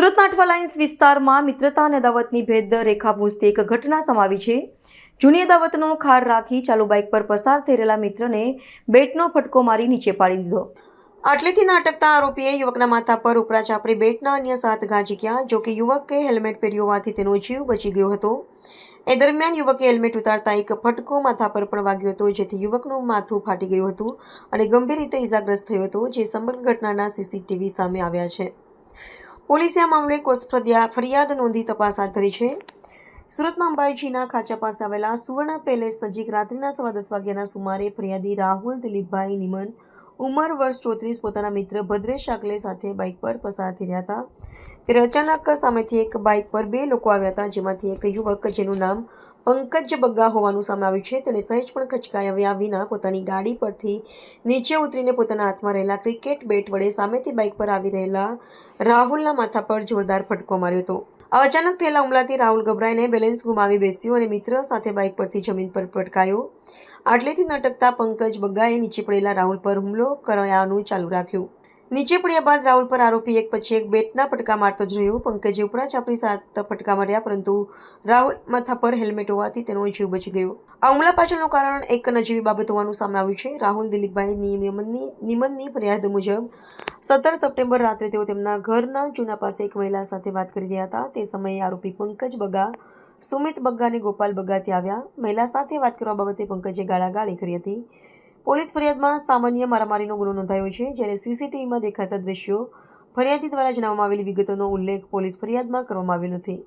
સુરતના અઠવા લાઇન્સ વિસ્તારમાં મિત્રતા અને અદાવતની ભેદ રેખા પૂછતી એક ઘટના સમાવી છે। જૂની અદાવતનો ખાર રાખી ચાલુ બાઇક પર પસાર થઈ રહેલા મિત્રને બેટનો ફટકો મારી નીચે પાડી દીધો। આટલેથી ના અટકતા આરોપીએ યુવકના માથા પર ઉપરા ચાપડી બેટના અન્ય 7 ઘા ઝીક્યા। જો કે યુવકે હેલ્મેટ પહેર્યું હોવાથી તેનો જીવ બચી ગયો હતો। એ દરમિયાન યુવકે હેલ્મેટ ઉતારતા એક ફટકો માથા પર પણ વાગ્યો હતો, જેથી યુવકનું માથું ફાટી ગયું હતું અને ગંભીર રીતે ઇજાગ્રસ્ત થયો હતો, જે સમગ્ર ઘટનાના સીસીટીવી સામે આવ્યા છે। પોલીસે આ મામલે ફરિયાદ નોંધી તપાસ હાથ ધરી છે। સુરતના અંબાજીના ખાંચા પાસે આવેલા સુવર્ણ પેલેસ નજીક રાત્રિના 10:15 વાગ્યાના સુમારે ફરિયાદી રાહુલ દિલીપભાઈ નિમન, ઉંમર વર્ષ 34, પોતાના મિત્ર ભદ્રેશ શાકલે સાથે બાઇક પર પસાર થઈ રહ્યા હતા। ત્યારે અચાનક સામેથી એક બાઇક પર 2 લોકો આવ્યા હતા, જેમાંથી એક યુવક, જેનું નામ પંકજ બગ્ગા હોવાનું સામે આવ્યું છે, તેણે સહેજ પણ ખચકાયા વિના પોતાની ગાડી પરથી નીચે ઉતરીને પોતાના હાથમાં રહેલા ક્રિકેટ બેટ વડે સામેથી બાઇક પર આવી રહેલા રાહુલના માથા પર જોરદાર ફટકો માર્યો હતો। આ અચાનક થયેલા હુમલાથી રાહુલ ગભરાઈને બેલેન્સ ગુમાવી બેસ્યો અને મિત્ર સાથે બાઇક પરથી જમીન પર પટકાયો। આટલેથી ન અટકતા પંકજ બગ્ગાએ નીચે પડેલા રાહુલ પર હુમલો કરવાનું ચાલુ રાખ્યું। નીચે પડ્યા બાદ રાહુલ પર આરોપી એક પછી એક બેટના ફટકા મારતો જ રહ્યો। પંકજે ઉપરા ચાપડી 7 ફટકા માર્યા, પરંતુ રાહુલ માથા પર હેલ્મેટ હોવાથી તેનો જીવ બચી ગયો। આ હુમલા પાછળનું કારણ એક નજીવી બાબત હોવાનું સામે આવ્યું છે। રાહુલ દિલીપભાઈ નિમનની ફરિયાદ મુજબ 17 સપ્ટેમ્બર રાત્રે તેઓ તેમના ઘરના ચૂના પાસે એક મહિલા સાથે વાત કરી રહ્યા હતા। તે સમયે આરોપી પંકજ બગ્ગા, સુમિત બગ્ગા અને ગોપાલ બગ્ગા ત્યાં આવ્યા। મહિલા સાથે વાત કરવા બાબતે પંકજે ગાળાગાળી કરી હતી। પોલીસ ફરિયાદમાં સામાન્ય મારામારીનો ગુનો નોંધાયો છે, જ્યારે સીસીટીવીમાં દેખાતા દ્રશ્યો ફરિયાદી દ્વારા જણાવવામાં આવેલી વિગતોનો ઉલ્લેખ પોલીસ ફરિયાદમાં કરવામાં આવ્યો નથી।